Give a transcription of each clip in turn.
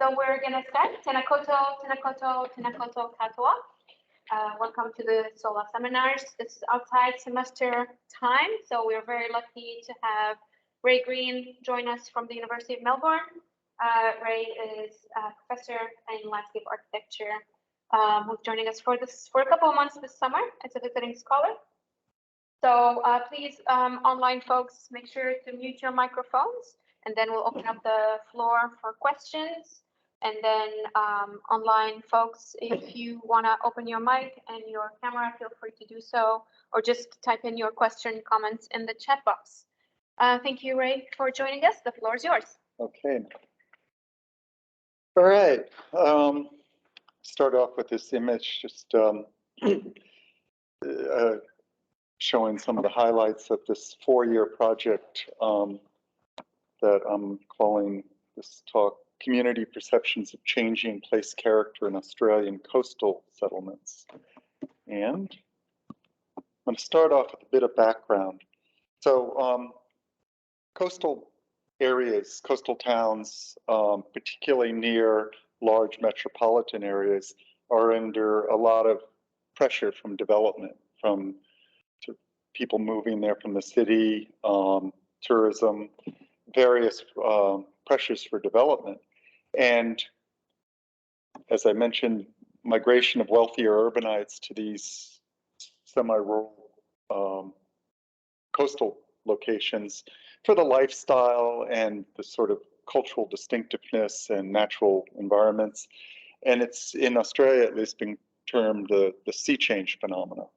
So we're gonna start. Tēnā koutou, tēnā koutou, tēnā koutou katoa. Welcome to the SOLA seminars. This is outside semester time, so we're very lucky to have Ray Green join us from the University of Melbourne. Ray is a professor in landscape architecture, who's joining us for a couple of months this summer as a visiting scholar. So please, online folks, make sure to mute your microphones, and then we'll open up the floor for questions. And then online folks, if you want to open your mic and your camera, feel free to do so, or just type in your question, comments in the chat box. Thank you, Ray, for joining us. The floor is yours. Okay. All right. Start off with this image, just showing some of the highlights of this 4-year project that I'm calling this talk, Community Perceptions of Changing Place Character in Australian Coastal Settlements. And I'm going to start off with a bit of background. So coastal areas, coastal towns, particularly near large metropolitan areas, are under a lot of pressure from development, from people moving there from the city, tourism, various pressures for development. And as I mentioned, migration of wealthier urbanites to these semi-rural coastal locations for the lifestyle and the sort of cultural distinctiveness and natural environments. And it's in Australia at least been termed the sea change phenomena.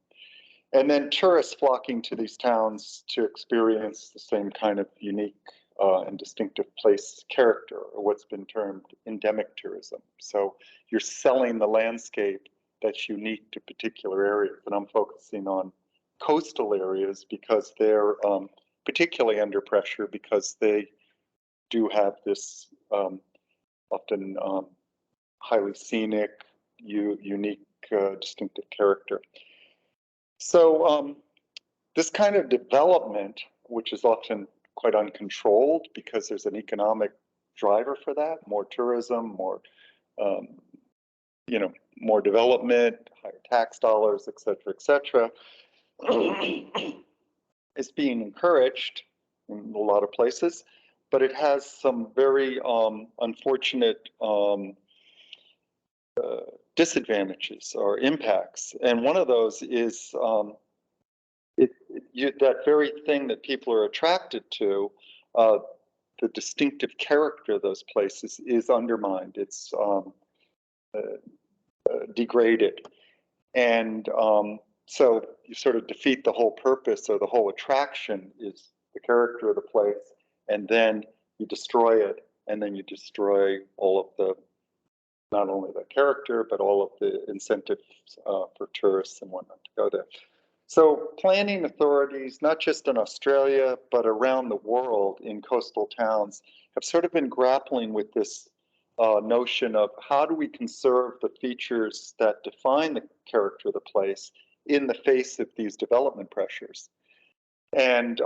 And then tourists flocking to these towns to experience the same kind of unique and distinctive place character, or what's been termed endemic tourism. So you're selling the landscape that's unique to particular areas. And I'm focusing on coastal areas because they're particularly under pressure because they do have this often highly scenic, unique, distinctive character. So this kind of development, which is often quite uncontrolled because there's an economic driver for that, more tourism, more, more development, higher tax dollars, et cetera, is being encouraged in a lot of places, but it has some very unfortunate disadvantages or impacts. And one of those is that very thing that people are attracted to, the distinctive character of those places, is undermined. It's degraded. And so you sort of defeat the whole purpose, or the whole attraction is the character of the place, and then you destroy it, and then you destroy all of the, not only the character, but all of the incentives for tourists and whatnot to go there. So planning authorities, not just in Australia, but around the world in coastal towns, have sort of been grappling with this notion of how do we conserve the features that define the character of the place in the face of these development pressures. And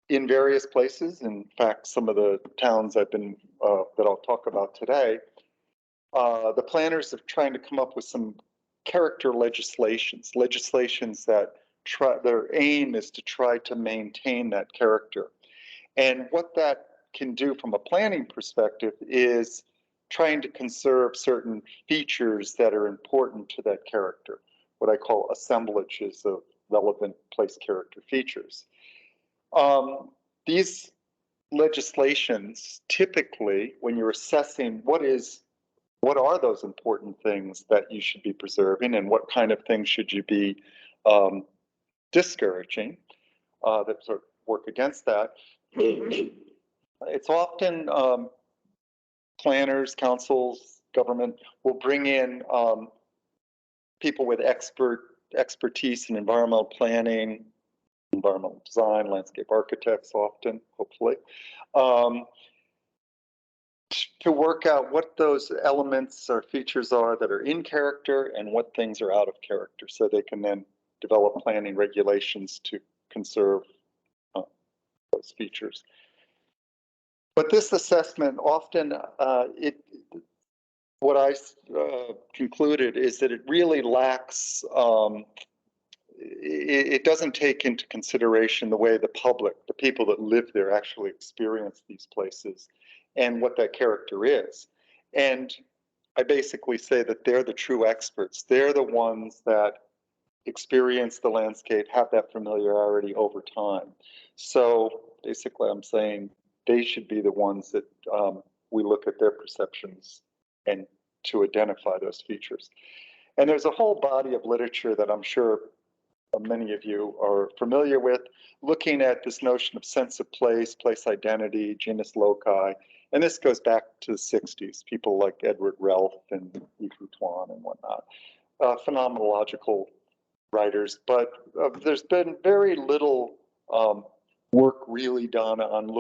in various places, in fact, some of the towns I've been, that I'll talk about today, the planners are trying to come up with some character legislations that their aim is to try to maintain that character. And what that can do from a planning perspective is trying to conserve certain features that are important to that character, what I call assemblages of relevant place character features. These legislations, typically, when you're assessing what are those important things that you should be preserving, and what kind of things should you be discouraging that sort of work against that, it's often planners, councils, government will bring in people with expertise in environmental planning, environmental design, landscape architects often, hopefully, to work out what those elements or features are that are in character and what things are out of character, so they can then develop planning regulations to conserve those features. But this assessment often, what I concluded is that it really lacks, it doesn't take into consideration the way the public, the people that live there, actually experience these places and what that character is. And I basically say that they're the true experts. They're the ones that experience the landscape, have that familiarity over time. So basically, I'm saying they should be the ones that we look at their perceptions and to identify those features. And there's a whole body of literature that I'm sure many of you are familiar with, looking at this notion of sense of place, place identity, genus loci. And this goes back to the 60s, people like Edward Relf and Yves Tuan and whatnot, phenomenological writers. But there's been very little work really done on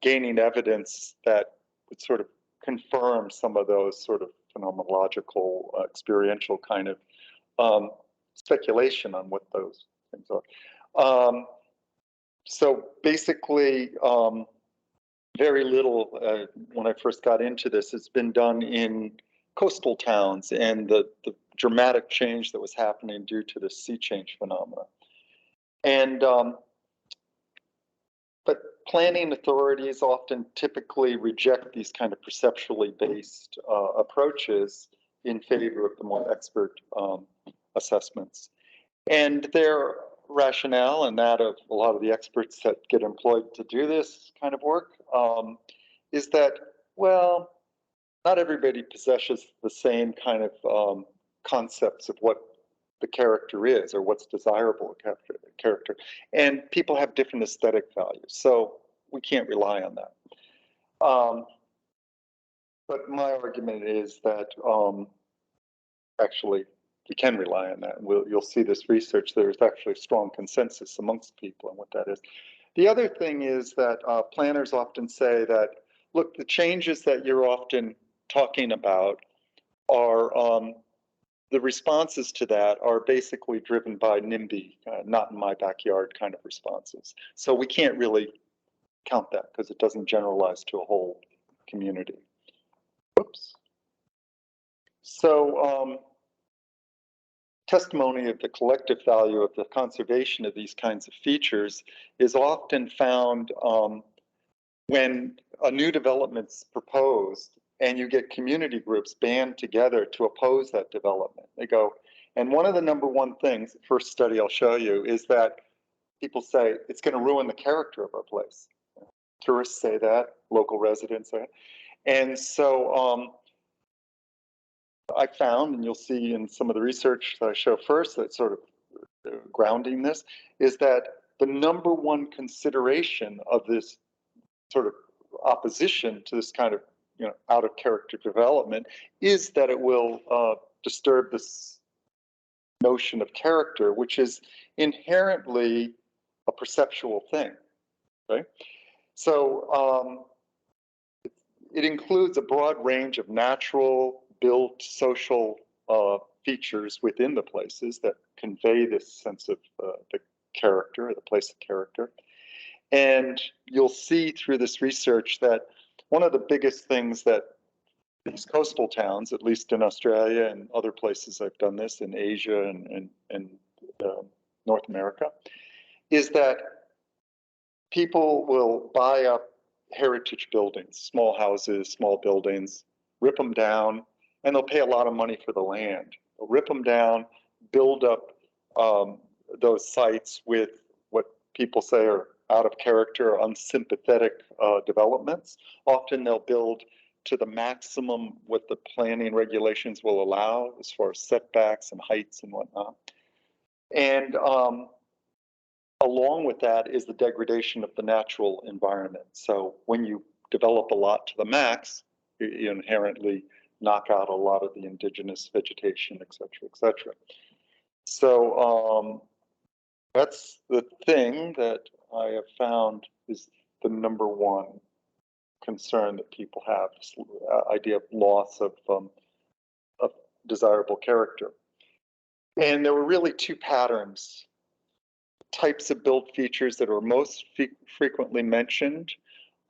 gaining evidence that would sort of confirm some of those sort of phenomenological, experiential kind of speculation on what those things are. So basically, very little, when I first got into this, it's been done in coastal towns and the dramatic change that was happening due to the sea change phenomena. And but planning authorities often typically reject these kind of perceptually based approaches in favor of the more expert assessments. And their rationale, and that of a lot of the experts that get employed to do this kind of work, is that, well, not everybody possesses the same kind of concepts of what the character is or what's desirable character. And people have different aesthetic values, so we can't rely on that. But my argument is that actually we can rely on that. And you'll see this research, there's actually strong consensus amongst people on what that is. The other thing is that planners often say that, look, the changes that you're often talking about are, the responses to that are basically driven by NIMBY, not in my backyard kind of responses. So we can't really count that because it doesn't generalize to a whole community. Oops. So testimony of the collective value of the conservation of these kinds of features is often found when a new development's proposed and you get community groups band together to oppose that development. They go, and one of the number one things, the first study I'll show you, is that people say it's going to ruin the character of our place. Tourists say that, local residents say it. And so I found, and you'll see in some of the research that I show first, that sort of grounding this, is that the number one consideration of this sort of opposition to this kind of out of character development is that it will disturb this notion of character, which is inherently a perceptual thing, right? So it includes a broad range of natural, built, social features within the places that convey this sense of the character, the place of character. And you'll see through this research that one of the biggest things that these coastal towns, at least in Australia and other places I've done this, in Asia and North America, is that people will buy up heritage buildings, small houses, small buildings, rip them down, and they'll pay a lot of money for the land. They'll rip them down, build up those sites with what people say are out of character or unsympathetic developments. Often they'll build to the maximum what the planning regulations will allow as far as setbacks and heights and whatnot. And along with that is the degradation of the natural environment. So when you develop a lot to the max, you inherently knock out a lot of the indigenous vegetation, et cetera, et cetera. So that's the thing that I have found is the number one concern that people have, this idea of loss of desirable character. And there were really two patterns, types of built features that are most frequently mentioned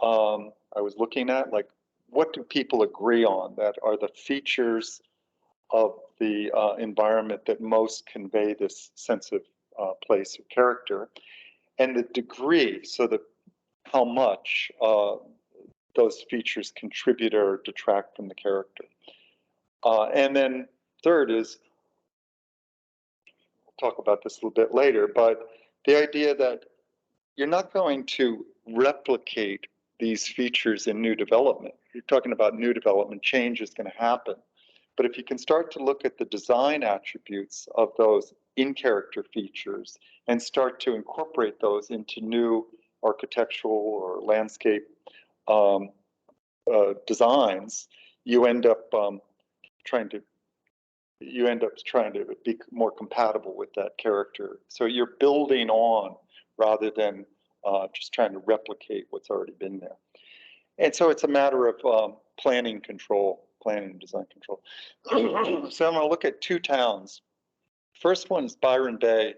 I was looking at, like, what do people agree on that are the features of the environment that most convey this sense of place or character, and the degree, so that how much those features contribute or detract from the character. And then third is, we'll talk about this a little bit later, but the idea that you're not going to replicate these features in new development. You're talking about new development, change is going to happen. But if you can start to look at the design attributes of those in-character features and start to incorporate those into new architectural or landscape designs, you end up trying to be more compatible with that character. So you're building on rather than just trying to replicate what's already been there. And so it's a matter of planning and design control. So I'm going to look at two towns. First one is Byron Bay.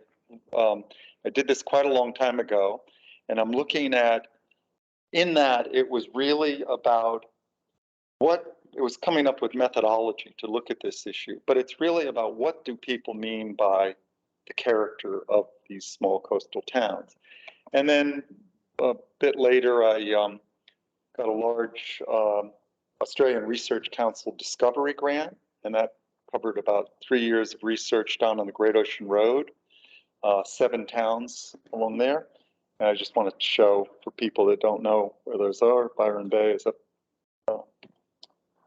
I did this quite a long time ago, and I'm looking at, in that it was really about it was coming up with methodology to look at this issue, but it's really about what do people mean by the character of these small coastal towns. And then a bit later, I got a large Australian Research Council Discovery grant, and that covered about 3 years of research down on the Great Ocean Road, 7 towns along there. And I just wanted to show, for people that don't know where those are, Byron Bay is up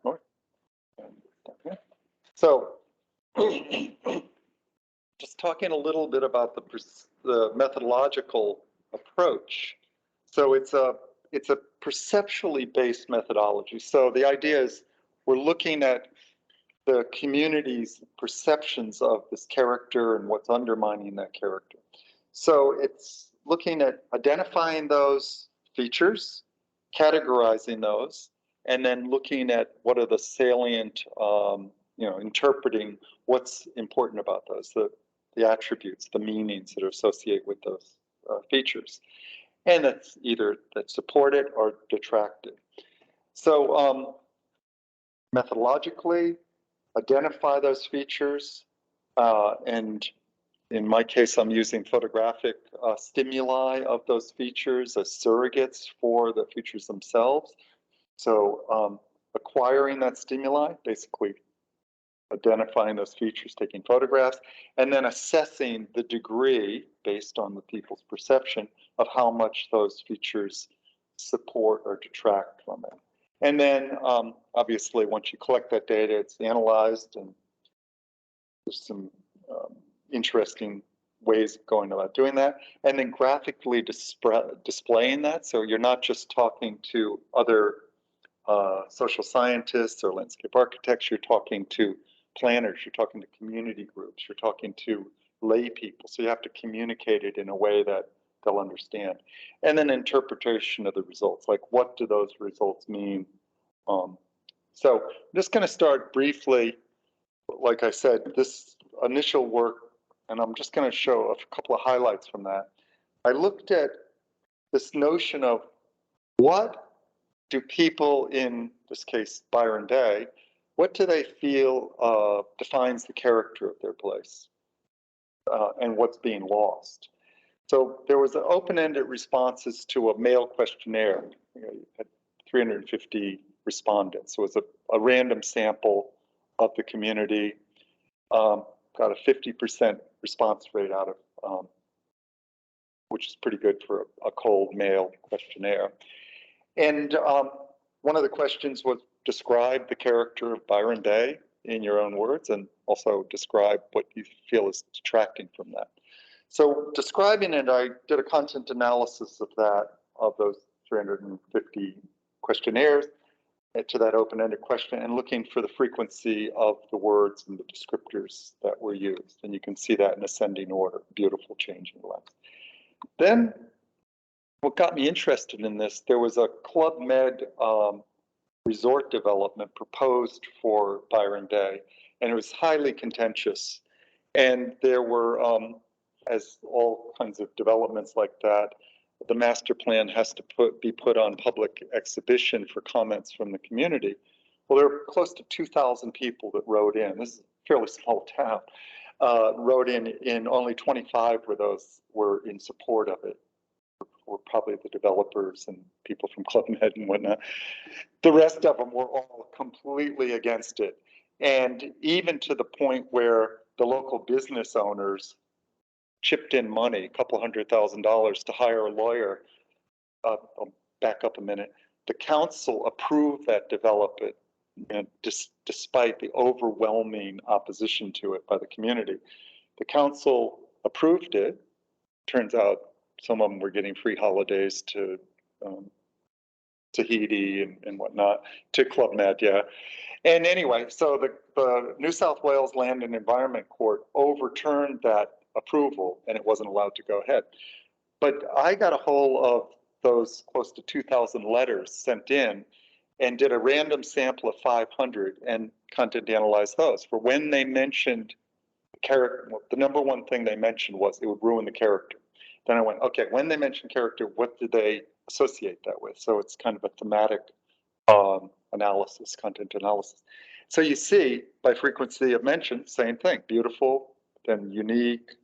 north. So just talking a little bit about the methodological approach. So it's a perceptually based methodology. So the idea is we're looking at the community's perceptions of this character and what's undermining that character. So it's looking at identifying those features, categorizing those, and then looking at what are the salient, interpreting what's important about those, the attributes, the meanings that are associated with those features. And that's either that support it or detract it. So methodologically, identify those features, and in my case, I'm using photographic stimuli of those features as surrogates for the features themselves. So acquiring that stimuli, basically identifying those features, taking photographs, and then assessing the degree based on the people's perception of how much those features support or detract from it. And then obviously, once you collect that data, it's analyzed, and there's some interesting ways of going about doing that. And then graphically displaying that. So you're not just talking to other social scientists or landscape architects, you're talking to planners, you're talking to community groups, you're talking to lay people. So you have to communicate it in a way that they'll understand. And then interpretation of the results, like what do those results mean? So I'm just going to start briefly. Like I said, this initial work, and I'm just going to show a couple of highlights from that. I looked at this notion of what do people, in this case Byron Bay, what do they feel defines the character of their place, and what's being lost. So there was an open-ended responses to a mail questionnaire. You had 350 respondents. So it was a random sample of the community. Got a 50% response rate out of, which is pretty good for a cold mail questionnaire. And one of the questions was describe the character of Byron Bay in your own words, and also describe what you feel is detracting from that. So describing it, I did a content analysis of that, of those 350 questionnaires to that open-ended question, and looking for the frequency of the words and the descriptors that were used. And you can see that in ascending order, beautiful changing lines. Then what got me interested in this, there was a Club Med resort development proposed for Byron Bay, and it was highly contentious. And there were, as all kinds of developments like that, the master plan has to be put on public exhibition for comments from the community. Well, there were close to 2,000 people that wrote in. This is a fairly small town. Wrote in only 25 were in support of it. Were probably the developers and people from Club Med and whatnot. The rest of them were all completely against it. And even to the point where the local business owners chipped in money, a couple $100,000 to hire a lawyer. I'll back up a minute. The council approved that development, and despite the overwhelming opposition to it by the community. The council approved it. Turns out some of them were getting free holidays to Tahiti and whatnot, to Club Med, yeah. And anyway, so the New South Wales Land and Environment Court overturned that approval, and it wasn't allowed to go ahead. But I got a hold of those close to 2,000 letters sent in and did a random sample of 500 and content analyzed those. For when they mentioned character, the number one thing they mentioned was it would ruin the character. Then I went, okay, when they mention character, what do they associate that with? So it's kind of a thematic analysis, content analysis. So you see, by frequency of mention, same thing, beautiful, then unique,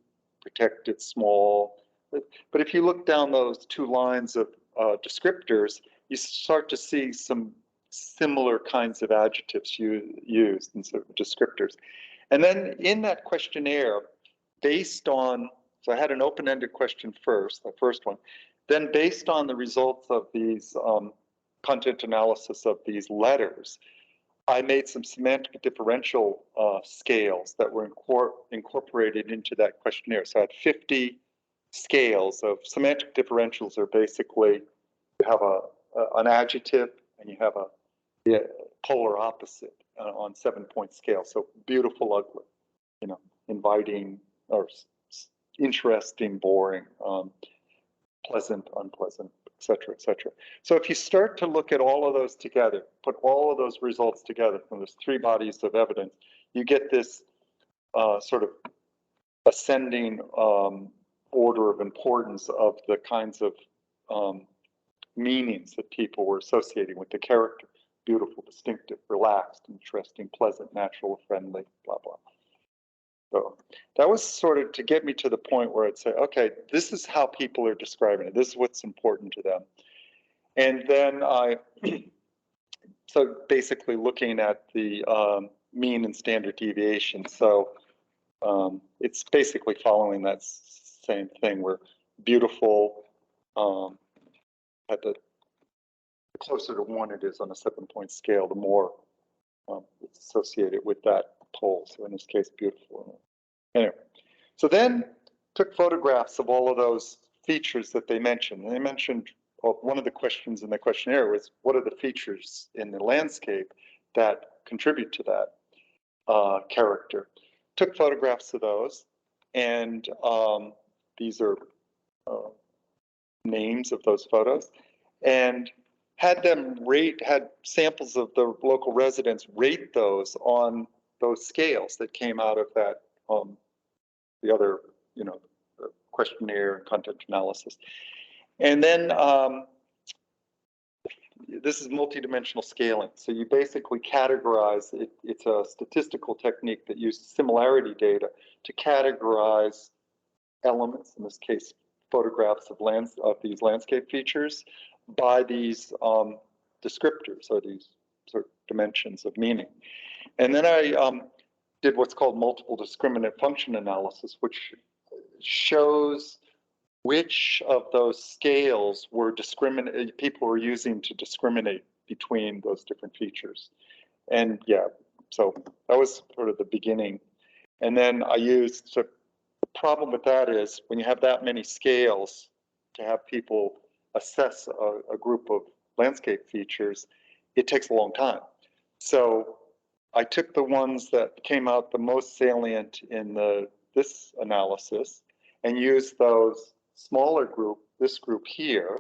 protected, small. But if you look down those two lines of descriptors, you start to see some similar kinds of adjectives used and sort of descriptors. And then in that questionnaire, based on, so I had an open-ended question first, the first one, then based on the results of these content analysis of these letters, I made some semantic differential scales that were incorporated into that questionnaire. So I had 50 scales of semantic differentials. Are basically, you have an adjective and you have a polar opposite on 7-point scale. So beautiful, ugly, you know, inviting or interesting, boring, pleasant, unpleasant, et cetera, et cetera. So if you start to look at all of those together, put all of those results together from those three bodies of evidence, you get this sort of ascending order of importance of the kinds of meanings that people were associating with the character. Beautiful, distinctive, relaxed, interesting, pleasant, natural, friendly, blah, blah. So that was sort of to get me to the point where I'd say, okay, this is how people are describing it. This is what's important to them. And then so basically looking at the mean and standard deviation. So it's basically following that same thing where beautiful, at the closer to 1 it is on a 7-point scale, the more it's associated with that pole. So in this case, beautiful. Anyway, so then took photographs of all of those features that they mentioned. And they mentioned, well, one of the questions in the questionnaire was, what are the features in the landscape that contribute to that character? Took photographs of those, and these are names of those photos, and had them had samples of the local residents rate those on those scales that came out of that, the other, you know, questionnaire and content analysis. And then this is multidimensional scaling. So you basically categorize it. It's a statistical technique that uses similarity data to categorize elements, in this case, photographs of these landscape features, by these descriptors or these sort of dimensions of meaning. And then I did what's called multiple discriminant function analysis, which shows which of those scales were people were using to discriminate between those different features. And yeah, so that was sort of the beginning. And then I used, so the problem with that is when you have that many scales to have people assess a group of landscape features, it takes a long time. So I took the ones that came out the most salient in this analysis and used those smaller group, this group here,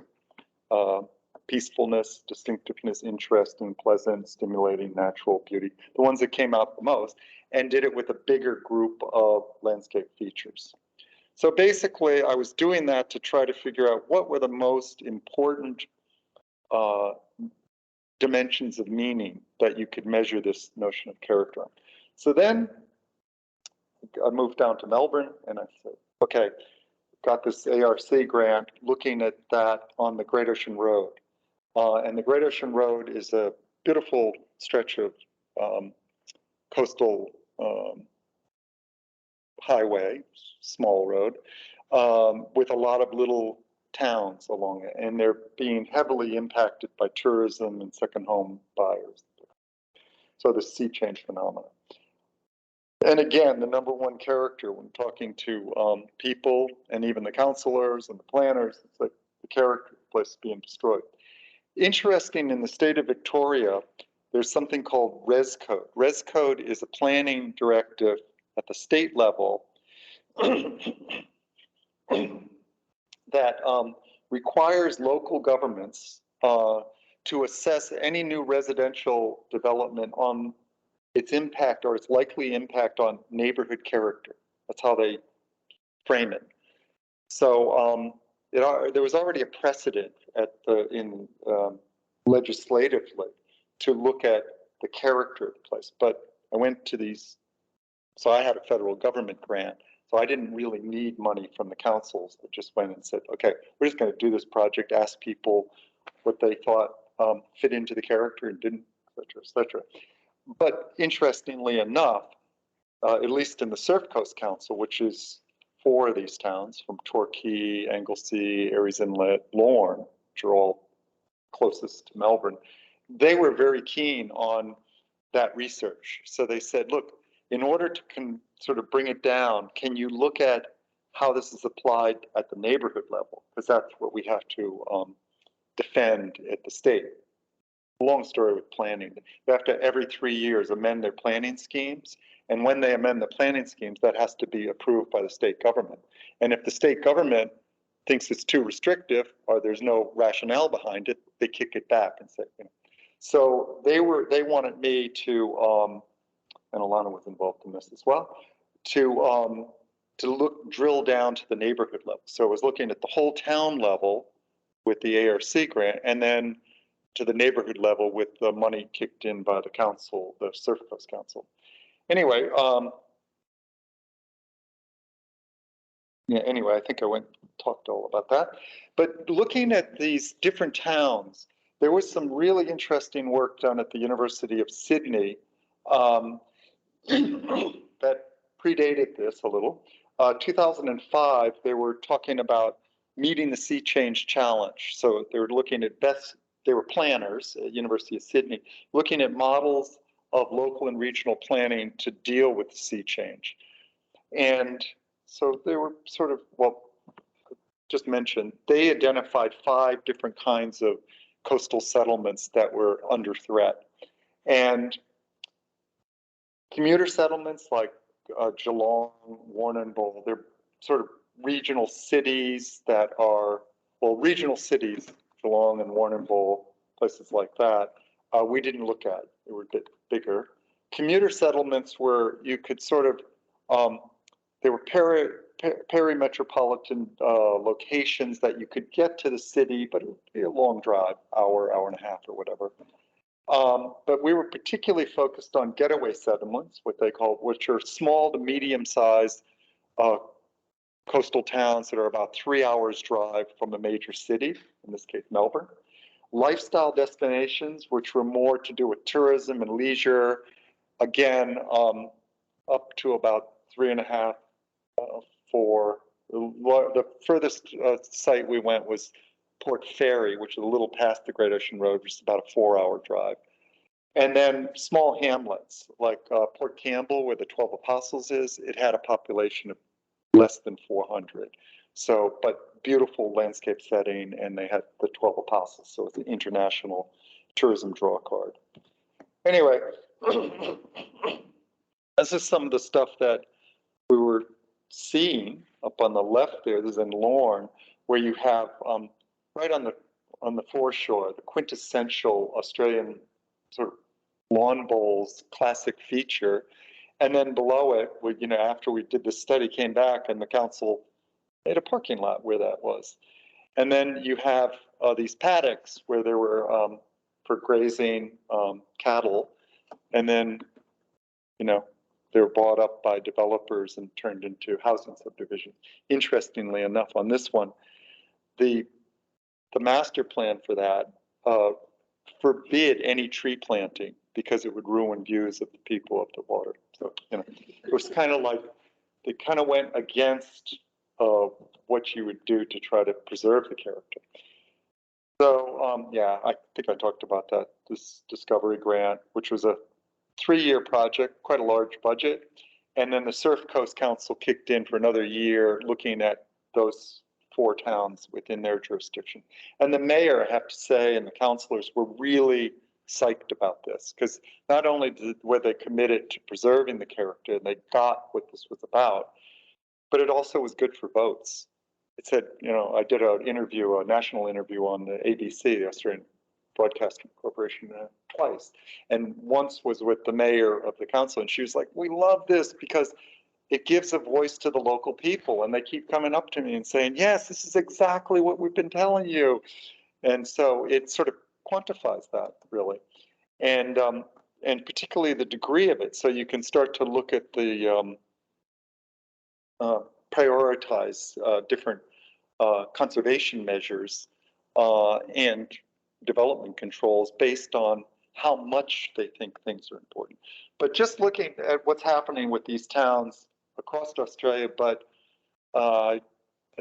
peacefulness, distinctiveness, interesting, pleasant, stimulating, natural, beauty, the ones that came out the most, and did it with a bigger group of landscape features. So basically, I was doing that to try to figure out what were the most important dimensions of meaning that you could measure this notion of character on. So then I moved down to Melbourne and I said, okay, got this ARC grant looking at that on the Great Ocean Road. And the Great Ocean Road is a beautiful stretch of coastal highway, small road, with a lot of little towns along it, and they're being heavily impacted by tourism and second home buyers. So the sea change phenomenon. And again, the number one character when talking to people and even the counselors and the planners, it's like the character, the place is being destroyed. Interesting, in the state of Victoria, there's something called Res Code. Res Code is a planning directive at the state level that requires local governments to assess any new residential development on its impact or its likely impact on neighborhood character. That's how they frame it. So there was already a precedent legislatively to look at the character of the place. But I went to these, so I had a federal government grant, so I didn't really need money from the councils. I just went and said, okay, we're just going to do this project, ask people what they thought fit into the character and didn't, et cetera, et cetera. But interestingly enough, at least in the Surf Coast Council, which is 4 of these towns from Torquay, Anglesey, Aries Inlet, Lorne, which are all closest to Melbourne, they were very keen on that research. So they said, look, in order to sort of bring it down, can you look at how this is applied at the neighborhood level? Because that's what we have to defend at the state. Long story with planning. They have to, every 3 years, amend their planning schemes. And when they amend the planning schemes, that has to be approved by the state government. And if the state government thinks it's too restrictive or there's no rationale behind it, they kick it back and say, you know. So they wanted me to, and Alana was involved in this as well, to drill down to the neighborhood level. So I was looking at the whole town level with the ARC grant, and then to the neighborhood level with the money kicked in by the council, the Surf Coast Council. Anyway, I think I talked all about that. But looking at these different towns, there was some really interesting work done at the University of Sydney that predated this a little. 2005, they were talking about meeting the sea change challenge. So they were looking at they were planners at University of Sydney, looking at models of local and regional planning to deal with sea change. And so they were sort of, well, just mentioned, they identified 5 different kinds of coastal settlements that were under threat. And commuter settlements like Geelong, Warrnambool, they're sort of regional cities that are, well, regional cities, Geelong and Warrnambool, places like that, we didn't look at. They were a bit bigger. Commuter settlements where you could sort of, they were peri-metropolitan locations that you could get to the city, but it would be a long drive, hour and a half or whatever. But we were particularly focused on getaway settlements, which are small to medium-sized coastal towns that are about 3 hours drive from a major city, in this case, Melbourne. Lifestyle destinations, which were more to do with tourism and leisure, again, up to about 3.5, 4. The furthest site we went was Port Fairy, which is a little past the Great Ocean Road, which is about a 4-hour drive. And then small hamlets like Port Campbell, where the 12 Apostles is, it had a population of less than 400. So, but beautiful landscape setting, and they had the 12 Apostles, so it's an international tourism draw card. Anyway, this is some of the stuff that we were seeing up on the left there. This is in Lorne, where you have right on the foreshore, the quintessential Australian sort of lawn bowls classic feature. And then below it, after we did this study, came back and the council They had a parking lot where that was. And then you have these paddocks where there were for grazing cattle. And then, you know, they were bought up by developers and turned into housing subdivisions. Interestingly enough, on this one, the master plan for that forbid any tree planting because it would ruin views of the people of the water. So, you know, it was kind of like, they kind of went against what you would do to try to preserve the character. So, yeah, I think I talked about that, this Discovery Grant, which was a 3-year project, quite a large budget. And then the Surf Coast Council kicked in for another year looking at those 4 towns within their jurisdiction. And the mayor, I have to say, and the councilors were really psyched about this, because not only were they committed to preserving the character and they got what this was about, but it also was good for boats. It said, you know, I did an interview, a national interview on the ABC, the Australian Broadcasting Corporation, twice. And once was with the mayor of the council, and she was like, we love this because it gives a voice to the local people. And they keep coming up to me and saying, yes, this is exactly what we've been telling you. And so it sort of quantifies that, really. And particularly the degree of it. So you can start to look at the prioritize different conservation measures and development controls based on how much they think things are important. But just looking at what's happening with these towns across Australia, but I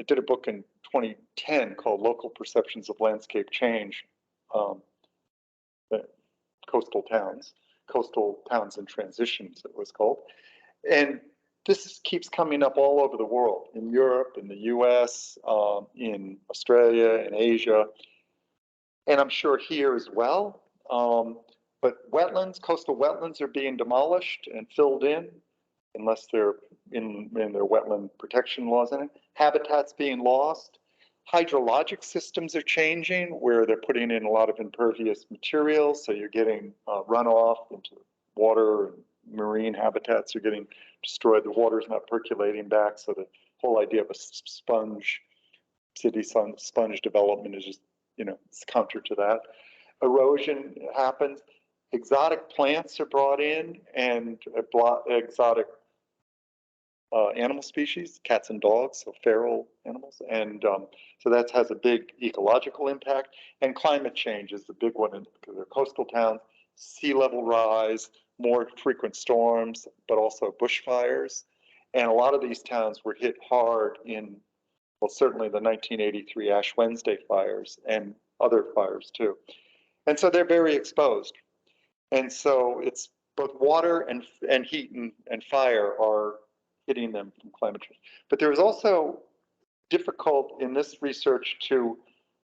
did a book in 2010 called Local Perceptions of Landscape Change, Coastal Towns and Transitions, it was called. And this keeps coming up all over the world, in Europe, in the US, in Australia, in Asia, and I'm sure here as well. But wetlands, coastal wetlands are being demolished and filled in, unless they're in their wetland protection laws in it. Habitats being lost. Hydrologic systems are changing, where they're putting in a lot of impervious materials, so you're getting runoff into water, and marine habitats are getting destroyed. The water's not percolating back, so the whole idea of a sponge, city sponge development is just, you know, it's counter to that. Erosion happens. Exotic plants are brought in, and exotic animal species, cats and dogs, so feral animals. And so that has a big ecological impact. And climate change is the big one, because they're coastal towns, sea level rise, more frequent storms, but also bushfires. And a lot of these towns were hit hard in, well, certainly the 1983 Ash Wednesday fires and other fires too. And so they're very exposed. And so it's both water and heat and fire are hitting them from climate change. But there is also difficult in this research to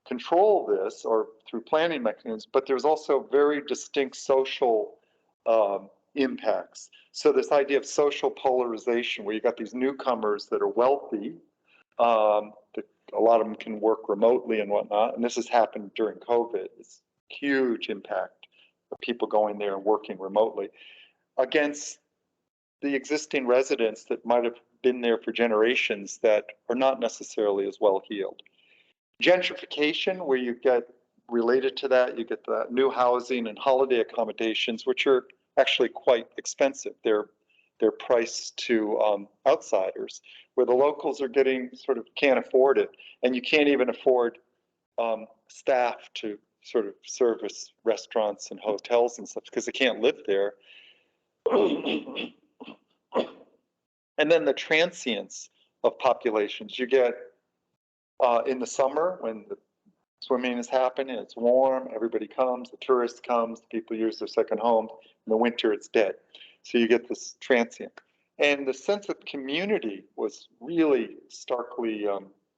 control this or through planning mechanisms, but there's also very distinct social impacts. So this idea of social polarization, where you got these newcomers that are wealthy, a lot of them can work remotely and whatnot, and this has happened during COVID. It's huge impact of people going there and working remotely against the existing residents that might have been there for generations that are not necessarily as well heeled. Gentrification, where you get related to that, you get the new housing and holiday accommodations, which are actually quite expensive. They're priced to outsiders, where the locals are getting sort of can't afford it, and you can't even afford staff to sort of service restaurants and hotels and stuff because they can't live there. And then the transience of populations. You get in the summer when the swimming is happening, it's warm, everybody comes, the tourists comes, the people use their second homes. In the winter, it's dead. So you get this transient. And the sense of community was really starkly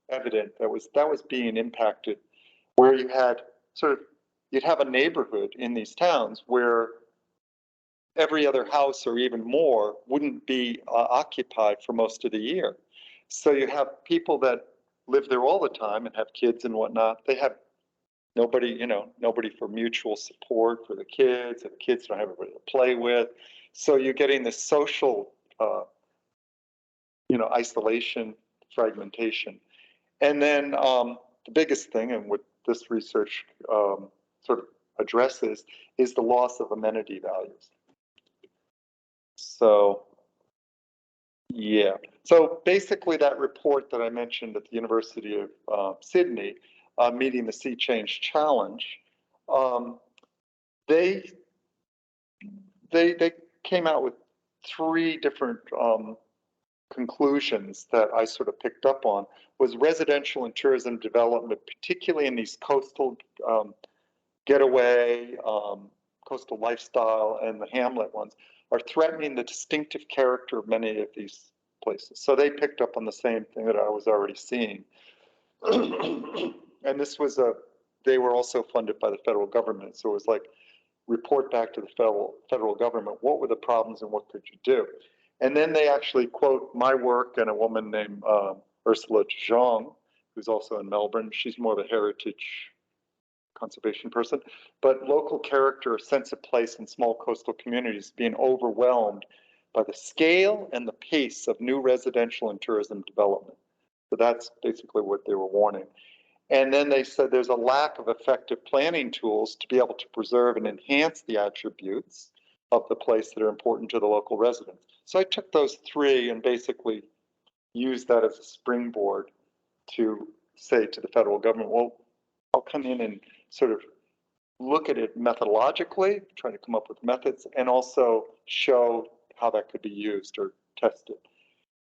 evident. That was being impacted, where you had you'd have a neighborhood in these towns where every other house or even more wouldn't be occupied for most of the year. So you have people that live there all the time and have kids and whatnot. They have nobody for mutual support for the kids, and the kids don't have everybody to play with. So you're getting this social, isolation, fragmentation. And then the biggest thing, and what this research sort of addresses, is the loss of amenity values. So, yeah. So basically that report that I mentioned at the University of Sydney, Meeting the Sea Change Challenge, they came out with 3 different conclusions that I sort of picked up on. Was residential and tourism development, particularly in these coastal getaway, coastal lifestyle and the hamlet ones, are threatening the distinctive character of many of these places. So they picked up on the same thing that I was already seeing. And this was they were also funded by the federal government. So it was like, report back to the federal government, what were the problems and what could you do? And then they actually quote my work and a woman named Ursula Zhang, who's also in Melbourne. She's more of a heritage conservation person, but local character, sense of place in small coastal communities being overwhelmed by the scale and the pace of new residential and tourism development. So that's basically what they were warning. And then they said there's a lack of effective planning tools to be able to preserve and enhance the attributes of the place that are important to the local residents. So I took those 3 and basically used that as a springboard to say to the federal government, well, I'll come in and sort of look at it methodologically, try to come up with methods, and also show how that could be used or tested.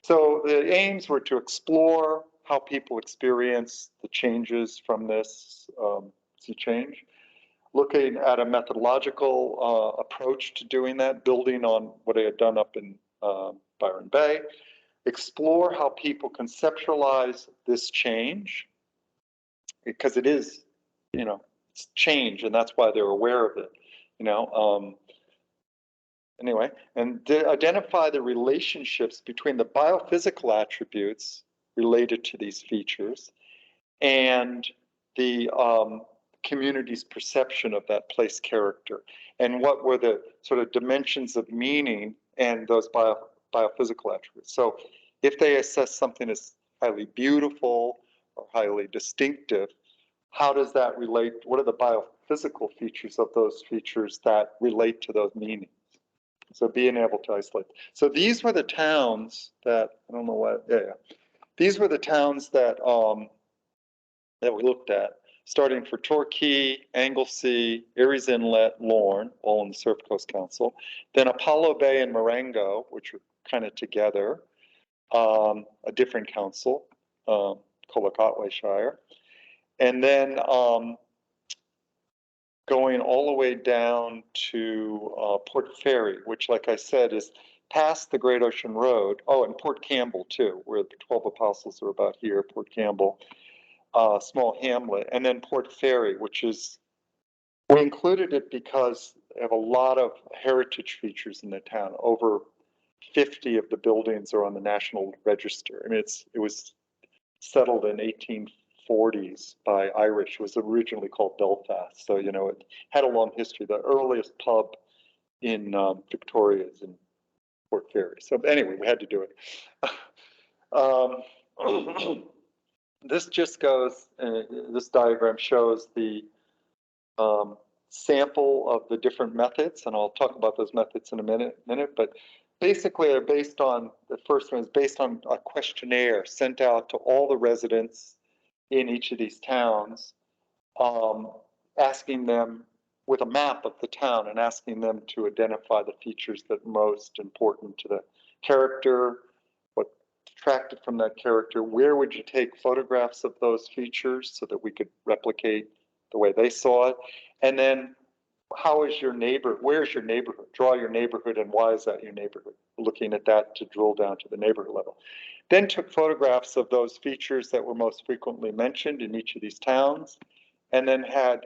So the aims were to explore how people experience the changes from this sea change, looking at a methodological approach to doing that, building on what I had done up in Byron Bay, explore how people conceptualize this change, because it is, it's change, and that's why they're aware of it, anyway, and identify the relationships between the biophysical attributes related to these features and the community's perception of that place character, and what were the sort of dimensions of meaning and those biophysical attributes. So if they assess something as highly beautiful or highly distinctive, how does that relate? What are the biophysical features of those features that relate to those meanings? So being able to isolate. So these were the towns that, I don't know what, these were the towns that that we looked at, starting for Torquay, Anglesey, Eries Inlet, Lorne, all in the Surf Coast Council, then Apollo Bay and Marengo, which are kind of together, a different council, Coolock Otway Shire, and then going all the way down to Port Fairy, which, like I said, is past the Great Ocean Road. Oh, and Port Campbell too, where the 12 Apostles are about here, Port Campbell, small hamlet, and then Port Fairy, which is, we included it because they have a lot of heritage features in the town. Over 50 of the buildings are on the National Register. I mean, it was settled in 1840s by Irish. It was originally called Belfast. So, it had a long history. The earliest pub in Victoria is in Port Fairy. So anyway, we had to do it. This just goes, this diagram shows the sample of the different methods, and I'll talk about those methods in a minute, but basically they're based on, the first one is based on a questionnaire sent out to all the residents in each of these towns, asking them with a map of the town and asking them to identify the features that are most important to the character, what detracted from that character, where would you take photographs of those features so that we could replicate the way they saw it, and then how is your neighbor, where's your neighborhood, draw your neighborhood, and why is that your neighborhood, looking at that to drill down to the neighborhood level. Then took photographs of those features that were most frequently mentioned in each of these towns, and then had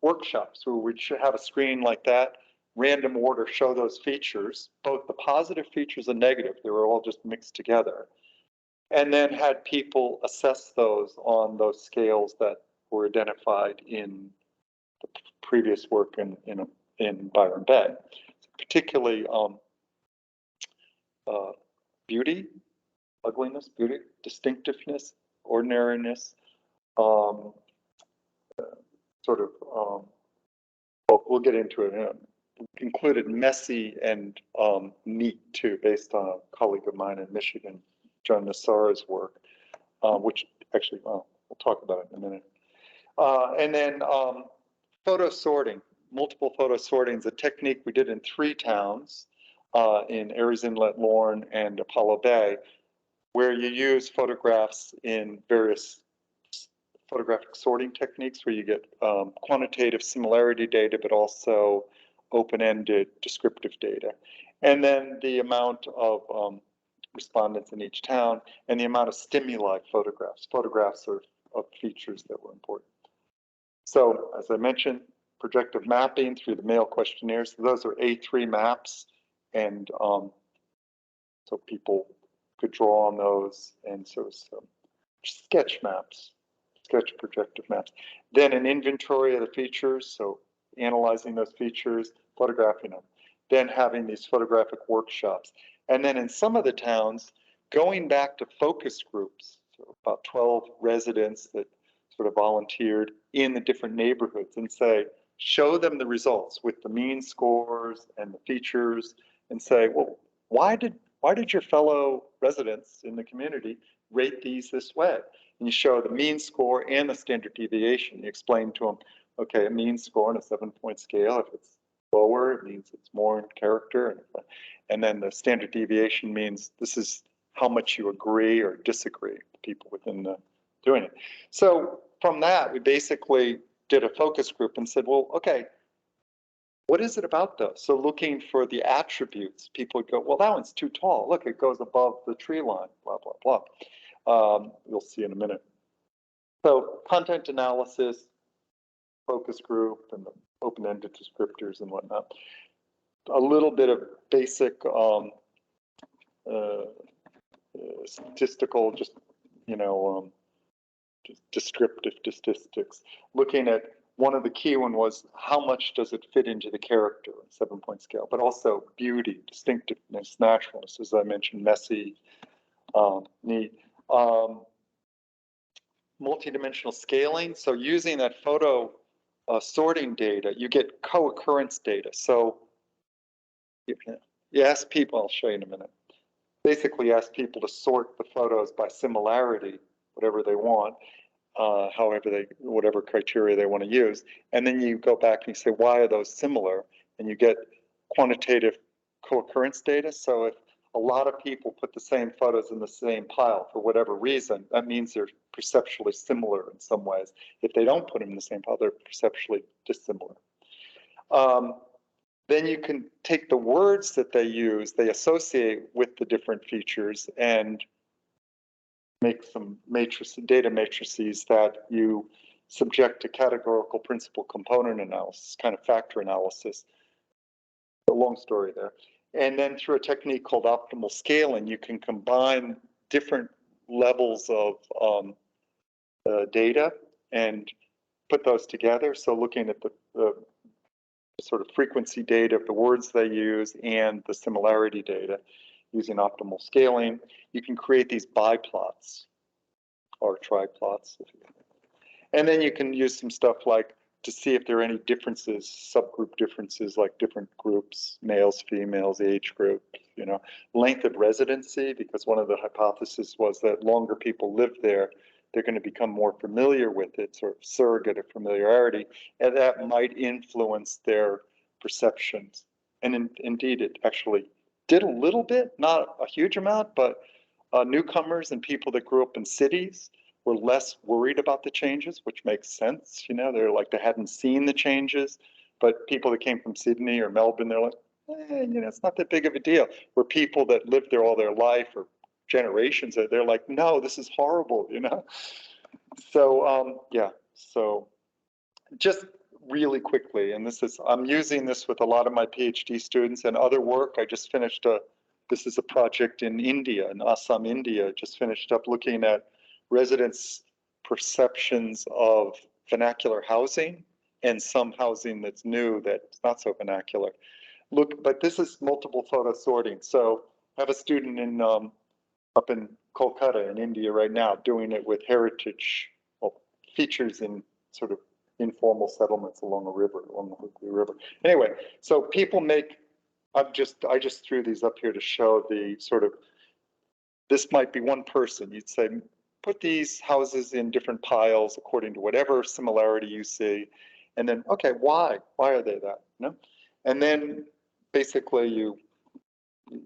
workshops where we'd have a screen like that, random order, show those features, both the positive features and negative, they were all just mixed together, and then had people assess those on those scales that were identified in the previous work in Byron Bay, particularly beauty, ugliness, beauty, distinctiveness, ordinariness, um, sort of, well, we'll get into it. Included messy and neat too, based on a colleague of mine in Michigan, John Nassara's work, which actually, well, we'll talk about it in a minute. And then photo sorting, multiple photo sorting is a technique we did in 3 towns, in Aries Inlet, Lorne, and Apollo Bay, where you use photographs in various photographic sorting techniques where you get quantitative similarity data, but also open-ended descriptive data. And then the amount of respondents in each town and the amount of stimuli photographs of features that were important. So as I mentioned, projective mapping through the Mail questionnaires. So those are A3 maps. And so people could draw on those, and so sketch maps, sketch projective maps. Then an inventory of the features, so analyzing those features, photographing them. Then having these photographic workshops. And then in some of the towns, going back to focus groups, so about 12 residents that sort of volunteered in the different neighborhoods, and say, show them the results with the mean scores and the features, and say, well, why did your fellow residents in the community rate these this way? And you show the mean score and the standard deviation. You explain to them, okay, a mean score on a 7-point scale, if it's lower, it means it's more in character. And then the standard deviation means this is how much you agree or disagree with people within the doing it. So from that, we basically did a focus group and said, well, okay, what is it about those? So looking for the attributes, people would go, well, that one's too tall. Look, it goes above the tree line, blah, blah, blah. You'll see in a minute. So content analysis, focus group, and the open-ended descriptors and whatnot. A little bit of basic statistical, just, just descriptive statistics. Looking at one of the key one was how much does it fit into the character, 7-point scale, but also beauty, distinctiveness, naturalness, as I mentioned, messy, neat. Multidimensional scaling. So using that photo sorting data, you get co-occurrence data. So you ask people, I'll show you in a minute, basically ask people to sort the photos by similarity, whatever they want, whatever criteria they want to use. And then you go back and you say, why are those similar? And you get quantitative co-occurrence data. So if a lot of people put the same photos in the same pile for whatever reason, that means they're perceptually similar in some ways. If they don't put them in the same pile, they're perceptually dissimilar. Then you can take the words that they use, they associate with the different features, and make some data matrices that you subject to categorical principal component analysis, kind of factor analysis. A long story there. And then through a technique called optimal scaling, you can combine different levels of data and put those together. So looking at the sort of frequency data of the words they use and the similarity data using optimal scaling, you can create these biplots or triplots. And then you can use some stuff like to see if there are any differences, subgroup differences, like different groups, males, females, age group, length of residency, because one of the hypotheses was that longer people live there, they're going to become more familiar with it, sort of surrogate of familiarity, and that might influence their perceptions. And indeed, it actually did a little bit, not a huge amount, but newcomers and people that grew up in cities were less worried about the changes, which makes sense. They're like, they hadn't seen the changes, but people that came from Sydney or Melbourne, they're like, it's not that big of a deal. Where people that lived there all their life or generations, they're like, no, this is horrible, So, so just really quickly, and I'm using this with a lot of my PhD students and other work. I just finished this is a project in India, in Assam, India, just finished up looking at residents' perceptions of vernacular housing and some housing that's new that's not so vernacular. But this is multiple photo sorting. So I have a student in up in Kolkata in India right now, doing it with heritage features in sort of informal settlements along a river, along the Hooghly River. Anyway, so people make, I just threw these up here to show the sort of, this might be one person. You'd say, put these houses in different piles according to whatever similarity you see. And then, okay, why? Why are they that? You know? And then basically you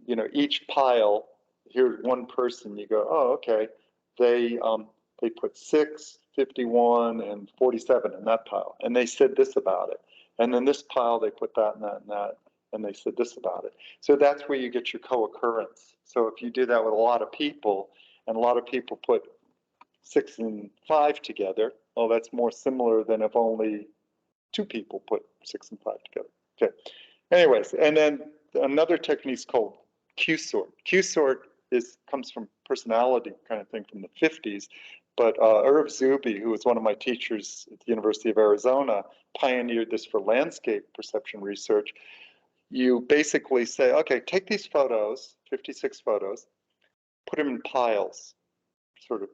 know, each pile, here's one person, you go, oh, okay, they put 6, 51, and 47 in that pile. And they said this about it. And then this pile, they put that and that and that, and they said this about it. So that's where you get your co-occurrence. So if you do that with a lot of people, and a lot of people put 6 and 5 together, well, that's more similar than if only 2 people put 6 and 5 together. Okay. Anyways, and then another technique is called Q-sort. Q-sort comes from personality kind of thing from the 50s, but Irv Zuby, who was one of my teachers at the University of Arizona, pioneered this for landscape perception research. You basically say, okay, take these photos, 56 photos, put them in piles, sort of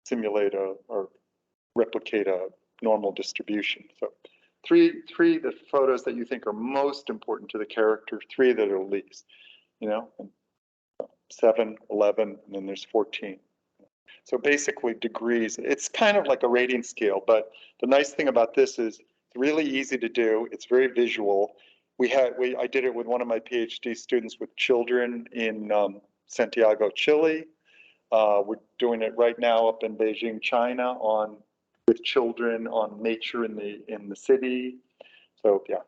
simulate or replicate a normal distribution. So three the photos that you think are most important to the character, 3 that are least, you know, and 7, 11, and then there's 14. So basically degrees, it's kind of like a rating scale, but the nice thing about this is it's really easy to do. It's very visual. I did it with one of my PhD students with children in Santiago, Chile. We're doing it right now up in Beijing, China, with children on nature in the city. So yeah,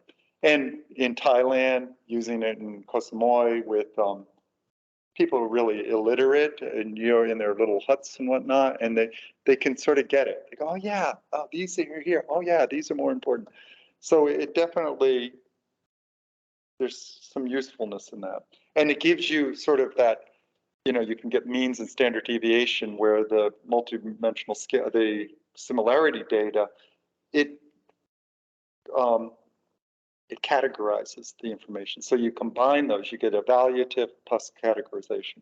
and in Thailand, using it in Koh Samui with people who are really illiterate and in their little huts and whatnot, and they can sort of get it. They go, oh yeah, oh, these are here. Oh yeah, these are more important. So it definitely, there's some usefulness in that, and it gives you sort of that. You can get means and standard deviation where the multidimensional scale, the similarity data, it categorizes the information. So you combine those, you get evaluative plus categorization.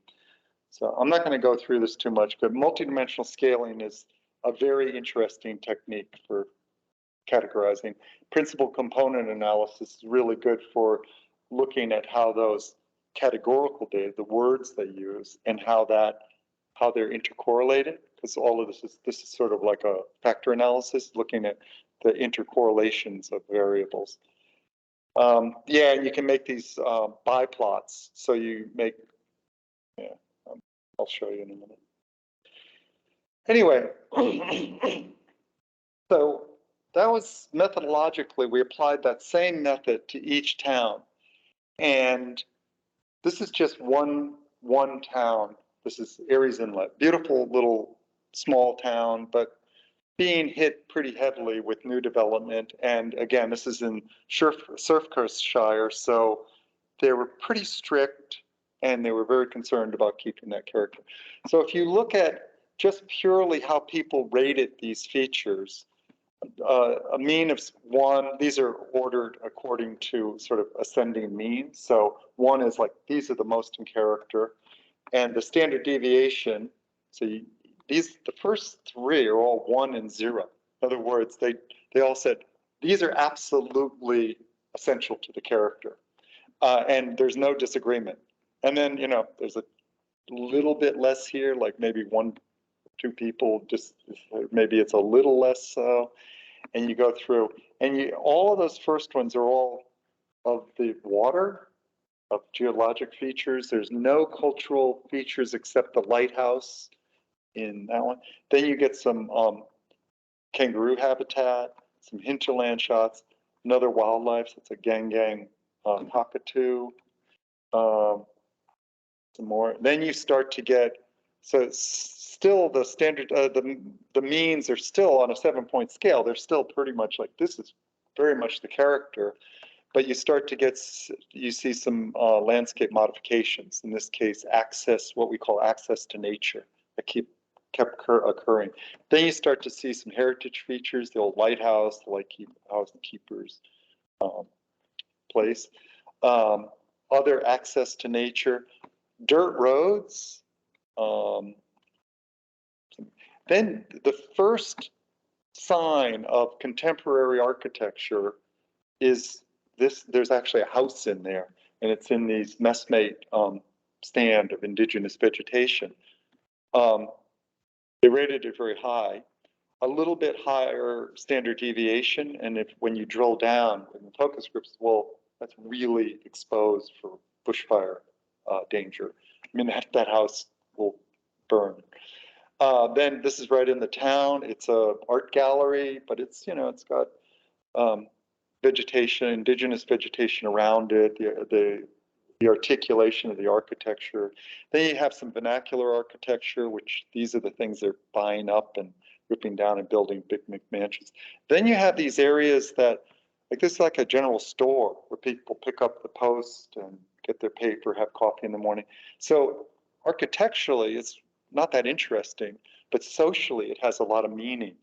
So I'm not going to go through this too much, but multidimensional scaling is a very interesting technique for categorizing. Principal component analysis is really good for looking at how those categorical data, the words they use, and how they're intercorrelated, because all of this is sort of like a factor analysis, looking at the intercorrelations of variables. Yeah, and you can make these biplots. So you make, yeah, I'll show you in a minute. Anyway, so that was methodologically, we applied that same method to each town. And this is just one town. This is Aries Inlet, beautiful little small town, but being hit pretty heavily with new development. And again, this is in Surfcoast, so they were pretty strict and they were very concerned about keeping that character. So if you look at just purely how people rated these features, a mean of 1, these are ordered according to sort of ascending means. So 1 is like, these are the most in character. And the standard deviation, so the first 3 are all 1 and 0. In other words, they all said, these are absolutely essential to the character. And there's no disagreement. And then, there's a little bit less here, like maybe 1, 2 people, just maybe it's a little less so. And you go through, and all of those first ones are all of the water, of geologic features. There's no cultural features except the lighthouse in that one. Then you get some kangaroo habitat, some hinterland shots, another wildlife. So it's a gang cockatoo, some more. Then you start to get, so it's still the standard, the means are still on a 7-point scale. They're still pretty much like, this is very much the character, but you start to get, you see some landscape modifications. In this case, what we call access to nature that kept occurring. Then you start to see some heritage features, the old lighthouse, the lighthouse keeper's place, other access to nature, dirt roads, Then the first sign of contemporary architecture is this. There's actually a house in there, and it's in these messmate stand of indigenous vegetation. They rated it very high, a little bit higher standard deviation, and if when you drill down in the focus groups, well, that's really exposed for bushfire danger. I mean, that house will burn. Then this is right in the town. It's a art gallery, but it's, you know, it's got vegetation, indigenous vegetation around it, the articulation of the architecture. Then you have some vernacular architecture, which these are the things they're buying up and ripping down and building big McMansions. Then you have these areas that, like this is like a general store where people pick up the post and get their paper, have coffee in the morning. So architecturally, it's not that interesting, but socially it has a lot of meaning.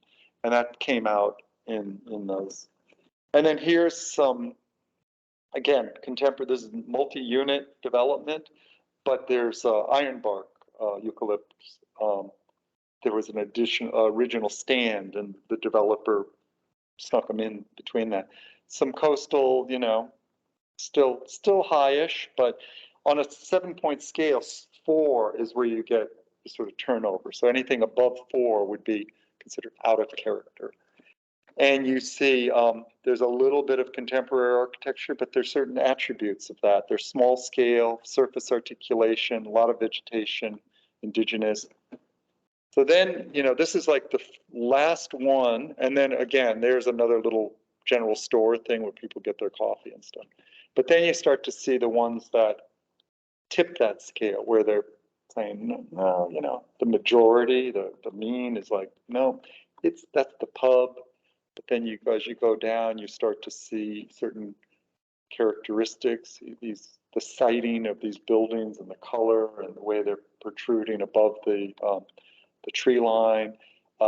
And that came out in those. And then here's some, again, contemporary, this is multi-unit development, but there's ironbark eucalyptus. There was an original stand, and the developer snuck them in between that. Some coastal, you know, still high-ish, but on a 7-point scale, 4 is where you get sort of turnover. So anything above 4 would be considered out of character. And you see there's a little bit of contemporary architecture, but there's certain attributes of that. There's small scale, surface articulation, a lot of vegetation, indigenous. So then, you know, this is like the last one. And then again, there's another little general store thing where people get their coffee and stuff. But then you start to see the ones that tip that scale, where they're saying, no, you know, the majority, the mean is like, no, that's the pub. But then as you go down, you start to see certain characteristics, the siting of these buildings and the color and the way they're protruding above the tree line,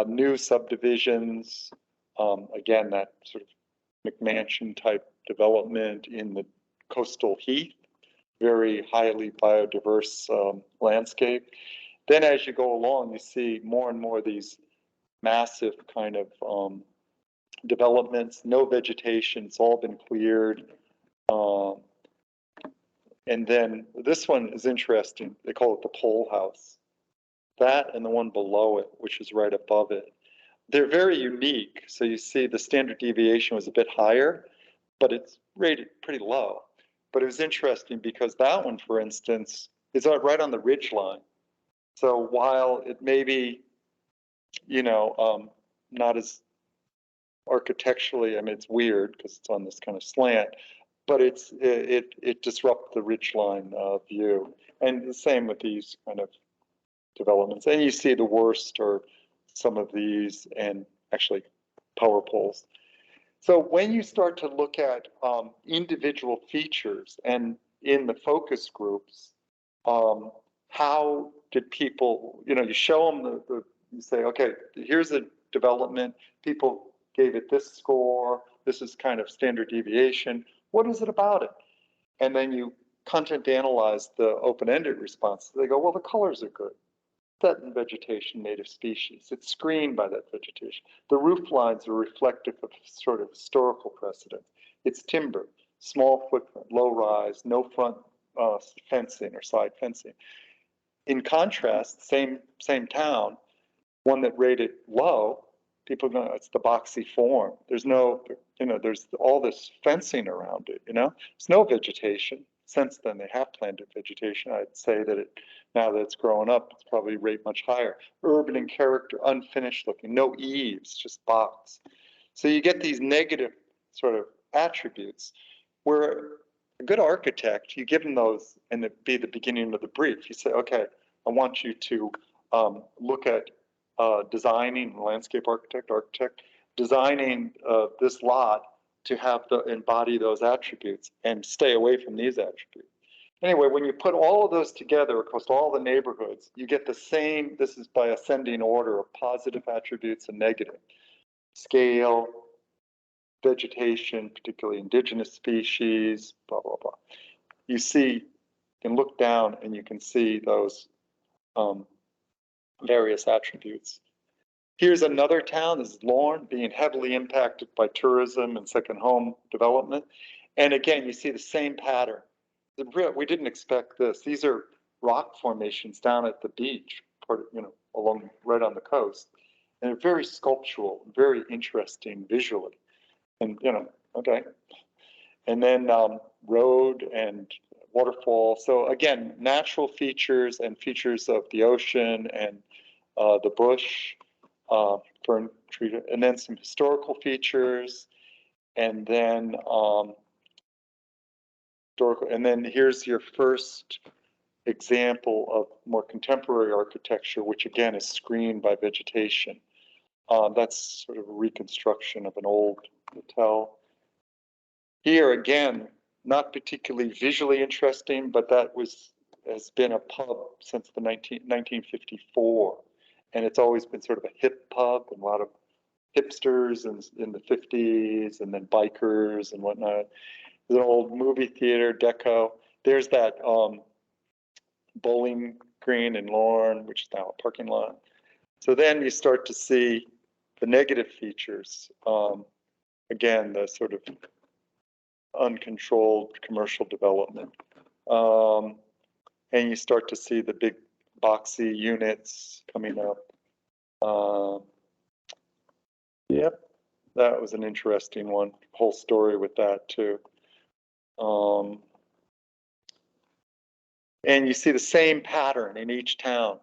new subdivisions, again, that sort of McMansion-type development in the coastal heath, very highly biodiverse landscape. Then as you go along, you see more and more of these massive kind of developments, no vegetation, it's all been cleared. And then this one is interesting. They call it the pole house. That and the one below it, which is right above it. They're very unique. So you see the standard deviation was a bit higher, but it's rated pretty low. But it was interesting because that one, for instance, is right on the ridge line. So while it may be, you know, not as architecturally, I mean, it's weird because it's on this kind of slant, but it disrupts the ridgeline view. And the same with these kind of developments. And you see the worst are some of these, and actually power poles. So when you start to look at individual features and in the focus groups, how did people, you know, you show them you say, okay, here's a development, people gave it this score, this is kind of standard deviation, what is it about it? And then you content analyze the open-ended response. They go, well, the colors are good. Set in vegetation, native species. It's screened by that vegetation. The roof lines are reflective of sort of historical precedent. It's timber, small footprint, low rise, no front fencing or side fencing. In contrast, same town, one that rated low, people go, it's the boxy form. There's no, you know, there's all this fencing around it, you know? There's no vegetation. Since then, they have planted vegetation. I'd say that now that it's growing up, it's probably rate much higher. Urban in character, unfinished looking, no eaves, just box. So you get these negative sort of attributes where a good architect, you give them those and it'd be the beginning of the brief. You say, okay, I want you to look at designing, landscape architect, designing this lot to have embody those attributes and stay away from these attributes. Anyway, when you put all of those together across all the neighborhoods, you get the same, this is by ascending order of positive attributes and negative. Scale, vegetation, particularly indigenous species, blah, blah, blah. You see, you can look down and you can see those various attributes. Here's another town, this is Lorne, being heavily impacted by tourism and second home development. And again, you see the same pattern. We didn't expect this. These are rock formations down at the beach, along right on the coast. And they're very sculptural, very interesting visually. And, okay. And then road and waterfall. So again, natural features and features of the ocean and the bush, fern tree, and then some historical features, and then here's your first example of more contemporary architecture, which again is screened by vegetation. That's sort of a reconstruction of an old hotel. Here again, not particularly visually interesting, but that has been a pub since the 1954. And it's always been sort of a hip pub, and a lot of hipsters in the 50s, and then bikers and whatnot. There's an old movie theater, Deco. There's that bowling green in Lorne, which is now a parking lot. So then you start to see the negative features. Again, the sort of uncontrolled commercial development. And you start to see the big boxy units coming up. Yep, that was an interesting one. Whole story with that too. And you see the same pattern in each town.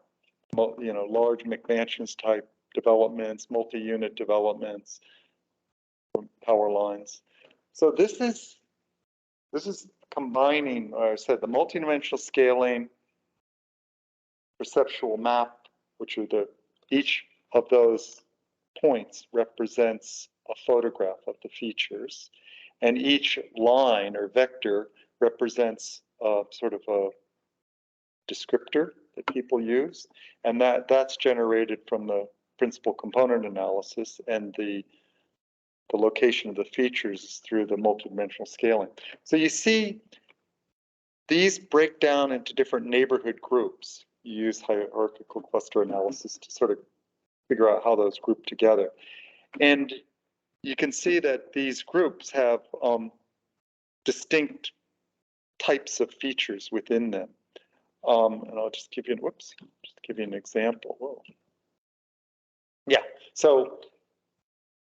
Large McMansions-type developments, multi-unit developments, power lines. So this is combining, I said, the multidimensional scaling, perceptual map, which are each of those points represents a photograph of the features, and each line or vector represents sort of a descriptor that people use, and that's generated from the principal component analysis, and the location of the features is through the multidimensional scaling. So you see these break down into different neighborhood groups. You use hierarchical cluster analysis to sort of figure out how those group together. And you can see that these groups have distinct types of features within them. And I'll just give you an example. Whoa. Yeah, so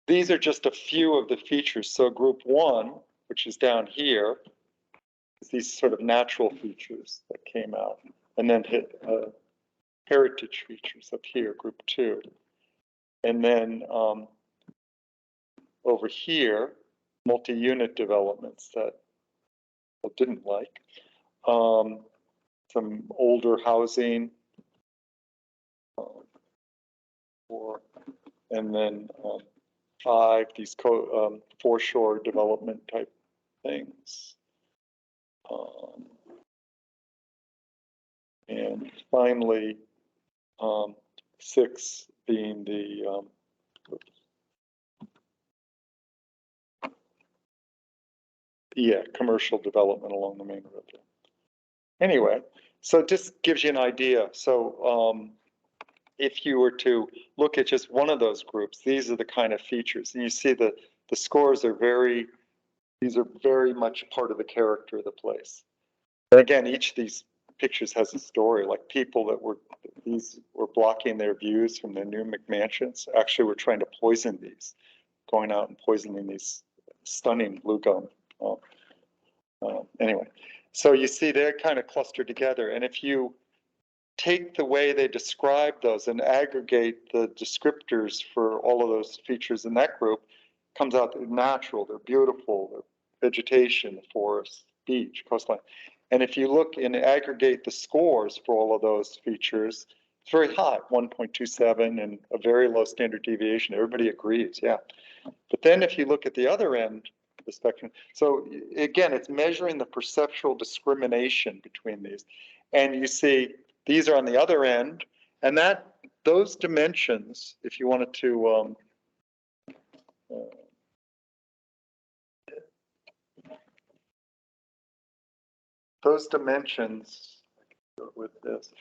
these are just a few of the features. So group one, which is down here, is these sort of natural features that came out, and then heritage features up here, group two. And then over here, multi-unit developments that I didn't like. Some older housing, and then 5, these foreshore development type things. And finally, 6 being the commercial development along the main road. Anyway, so it just gives you an idea. So if you were to look at just one of those groups, these are the kind of features. And you see the scores are these are very much part of the character of the place. And again, each of these pictures has a story, like people that were blocking their views from the new McMansions. Actually, we're trying to poison these, going out and poisoning these stunning blue gum. Anyway, so you see they're kind of clustered together. And if you take the way they describe those and aggregate the descriptors for all of those features in that group, comes out they're natural, they're beautiful, they're vegetation, forest, beach, coastline. And if you look and aggregate the scores for all of those features, it's very high, 1.27, and a very low standard deviation. Everybody agrees, yeah. But then if you look at the other end of the spectrum, so again, it's measuring the perceptual discrimination between these. And you see these are on the other end, and those dimensions, if you wanted to those dimensions with this,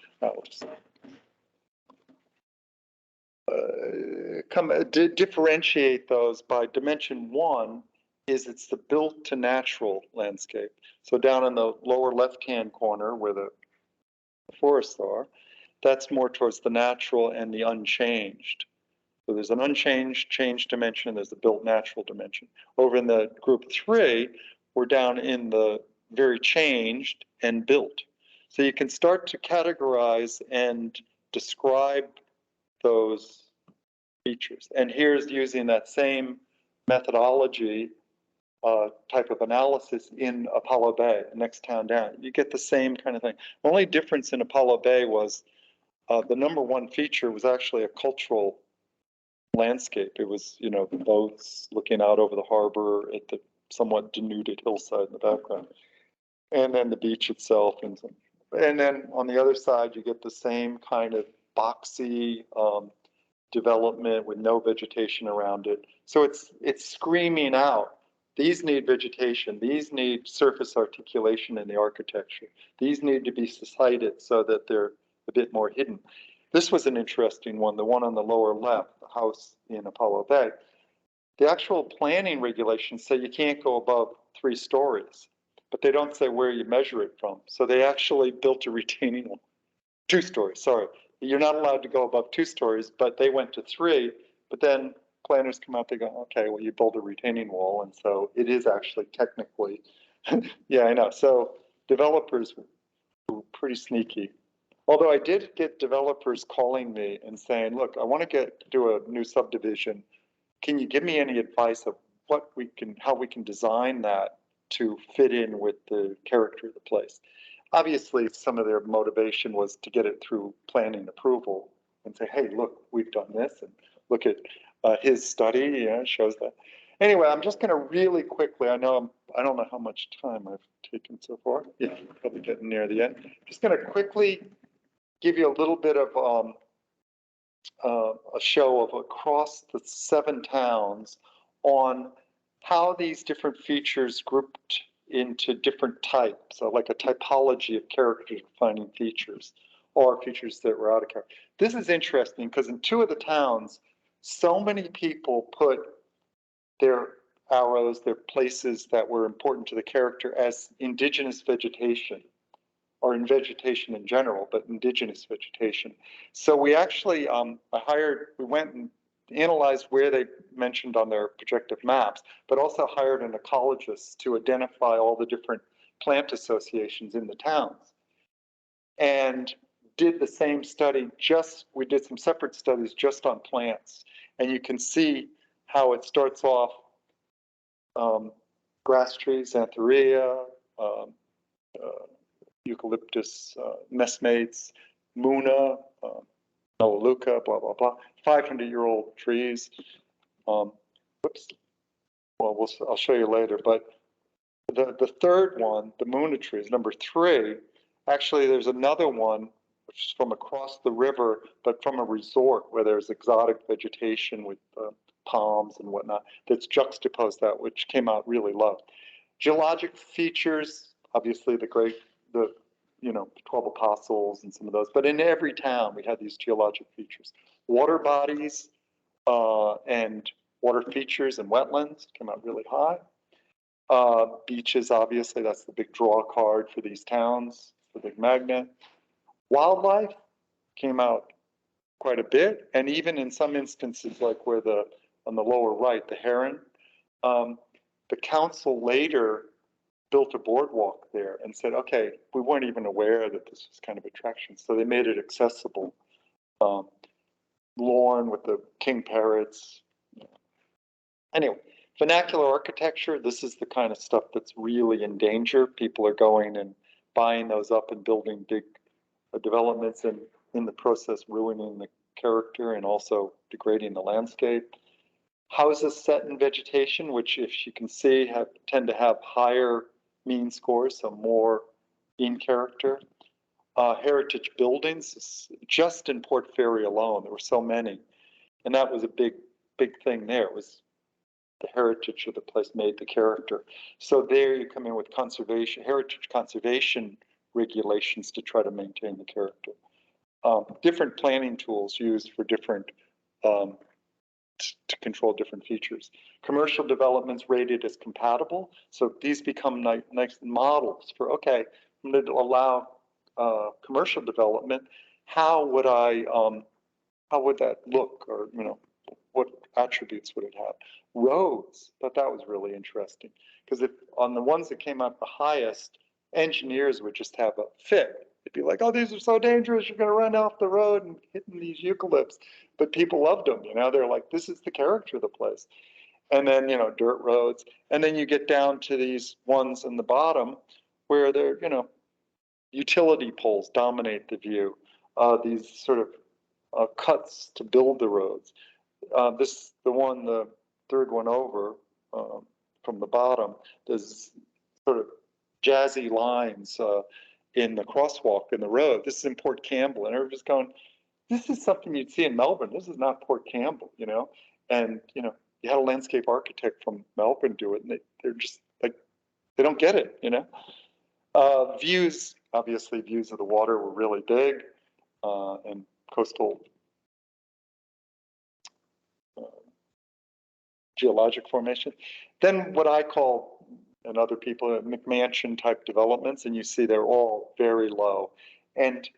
differentiate those by dimension 1 is it's the built to natural landscape. So down in the lower left-hand corner where the forests are, that's more towards the natural and the unchanged. So there's an unchanged change dimension, there's a built natural dimension. Over in the group 3, we're down in the very changed and built. So you can start to categorize and describe those features. And here's using that same methodology type of analysis in Apollo Bay, next town down. You get the same kind of thing. The only difference in Apollo Bay was the number 1 feature was actually a cultural landscape. It was, you know, the boats looking out over the harbor at the somewhat denuded hillside in the background, and then the beach itself. And then on the other side, you get the same kind of boxy development with no vegetation around it. So it's screaming out, these need vegetation, these need surface articulation in the architecture, these need to be sited so that they're a bit more hidden. This was an interesting one, the one on the lower left, the house in Apollo Bay. The actual planning regulations say you can't go above 3 stories, but they don't say where you measure it from. So they actually built a retaining wall, 2 stories, sorry. You're not allowed to go above 2 stories, but they went to 3, but then planners come out, they go, okay, well, you build a retaining wall, and so it is actually technically, yeah, I know. So developers were pretty sneaky. Although I did get developers calling me and saying, look, I want to do a new subdivision. Can you give me any advice of how we can design that to fit in with the character of the place? Obviously, some of their motivation was to get it through planning approval and say, hey, look, we've done this, and look at his study, yeah, shows that. Anyway, I'm just going to really quickly, I don't know how much time I've taken so far. Yeah, probably getting near the end. Just going to quickly give you a little bit of a show of across the 7 towns on how these different features grouped into different types, so like a typology of character defining features or features that were out of character. This is interesting because in 2 of the towns, so many people put their arrows, their places that were important to the character as indigenous vegetation, or in vegetation in general, but indigenous vegetation. So we actually, we went and analyzed where they mentioned on their projective maps, but also hired an ecologist to identify all the different plant associations in the towns. And did the same study, we did some separate studies just on plants. And you can see how it starts off, grass trees, Anthorea, Eucalyptus messmates, Muna, Melaleuca, blah, blah, blah, 500-year-old trees. Whoops. Well, I'll show you later. But the third one, the Muna trees, number 3, actually there's another one, which is from across the river, but from a resort where there's exotic vegetation with palms and whatnot, that's juxtaposed that, which came out really low. Geologic features, obviously the 12 apostles and some of those, but in every town we had these geologic features. Water bodies and water features and wetlands came out really high. Beaches, obviously, that's the big draw card for these towns, the big magnet. Wildlife came out quite a bit, and even in some instances, like where on the lower right, the heron, the council later built a boardwalk there and said, okay, we weren't even aware that this was kind of attraction, so they made it accessible. Lawn with the king parrots. Anyway, vernacular architecture, this is the kind of stuff that's really in danger. People are going and buying those up and building big developments, and in the process ruining the character and also degrading the landscape. Houses set in vegetation, which, if you can see, tend to have higher mean scores, so more in character. Heritage buildings, just in Port Fairy alone, there were so many, and that was a big thing there. It was the heritage of the place made the character. So there you come in with heritage conservation regulations to try to maintain the character. Different planning tools used for different to control different features. Commercial developments rated as compatible. So these become nice models for, okay, I'm going to allow commercial development. How would that look, or, you know, what attributes would it have? Roads, but that was really interesting, because if on the ones that came out the highest, engineers would just have a fit. It'd be like, oh, these are so dangerous, you're going to run off the road and hitting these eucalypts. But people loved them, you know, they're like, this is the character of the place. And then, you know, dirt roads. And then you get down to these ones in the bottom where they're, you know, utility poles dominate the view. These sort of cuts to build the roads. The third one over from the bottom, there's sort of jazzy lines in the crosswalk in the road. This is in Port Campbell, and everybody's going, this is something you'd see in Melbourne. This is not Port Campbell, you know? And, you know, you had a landscape architect from Melbourne do it, and they're just like, they don't get it, you know? Views, obviously views of the water were really big, and coastal geologic formation. Then what I call, and other people, McMansion-type developments, and you see they're all very low. And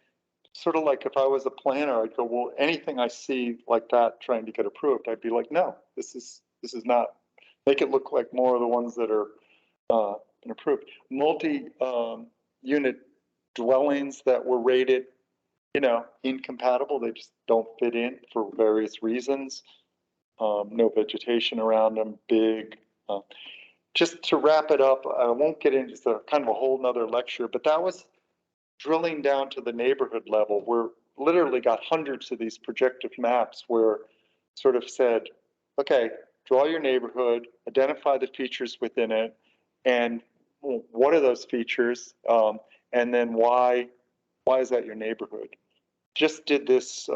sort of like if I was a planner, I'd go, well, anything I see like that trying to get approved, I'd be like, no, this is not, make it look like more of the ones that are been approved. Multi-unit dwellings that were rated, you know, incompatible, they just don't fit in for various reasons. No vegetation around them, big. Just to wrap it up, I won't get into kind of a whole nother lecture, but that was drilling down to the neighborhood level. We're literally got hundreds of these projective maps where sort of said, okay, draw your neighborhood, identify the features within it, and what are those features, and then why is that your neighborhood? Just did this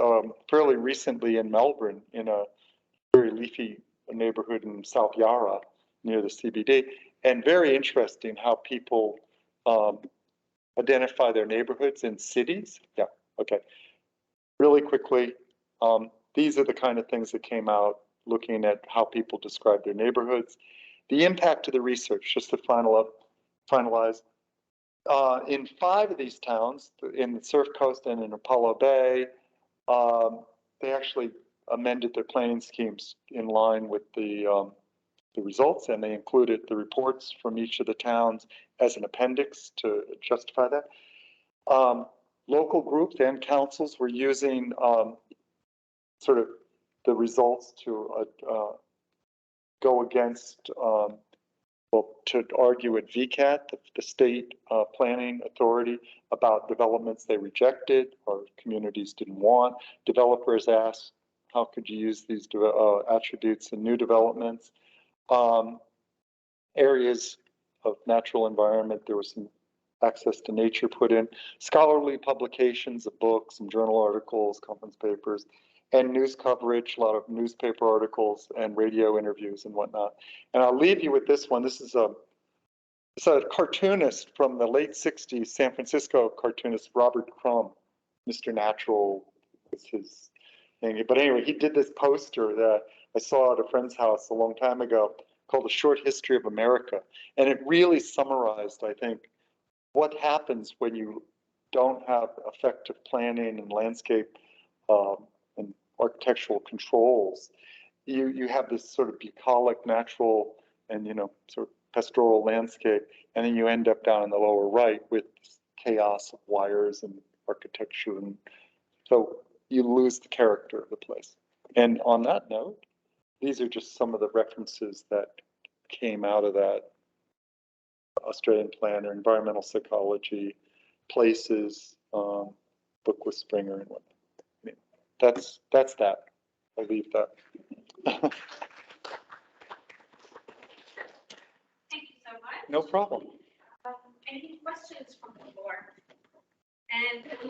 fairly recently in Melbourne, in a very leafy neighborhood in South Yarra near the CBD, and very interesting how people identify their neighborhoods in cities. Yeah, okay. Really quickly, these are the kind of things that came out looking at how people describe their neighborhoods. The impact of the research, just to finalize, in 5 of these towns, in the Surf Coast and in Apollo Bay, they actually amended their planning schemes in line with the results, and they included the reports from each of the towns as an appendix to justify that. Local groups and councils were using sort of the results to go against, well, to argue at VCAT, the state planning authority, about developments they rejected or communities didn't want. Developers asked, how could you use these attributes in new developments? Areas of natural environment, there was some access to nature put in. Scholarly publications of books, some journal articles, conference papers, and news coverage, a lot of newspaper articles and radio interviews and whatnot. And I'll leave you with this one. This is a cartoonist from the late 60s, San Francisco cartoonist, Robert Crumb. Mr. Natural was his thing. But anyway, he did this poster that I saw at a friend's house a long time ago called A Short History of America. And it really summarized, I think, what happens when you don't have effective planning and landscape and architectural controls. You have this sort of bucolic, natural, and, you know, sort of pastoral landscape, and then you end up down in the lower right with chaos of wires and architecture, and so you lose the character of the place. And on that note, these are just some of the references that came out of that Australian planner, environmental psychology, places, book with Springer and whatnot. I mean, that's that. I'll leave that. Thank you so much. No problem. Any questions from the floor? And oh,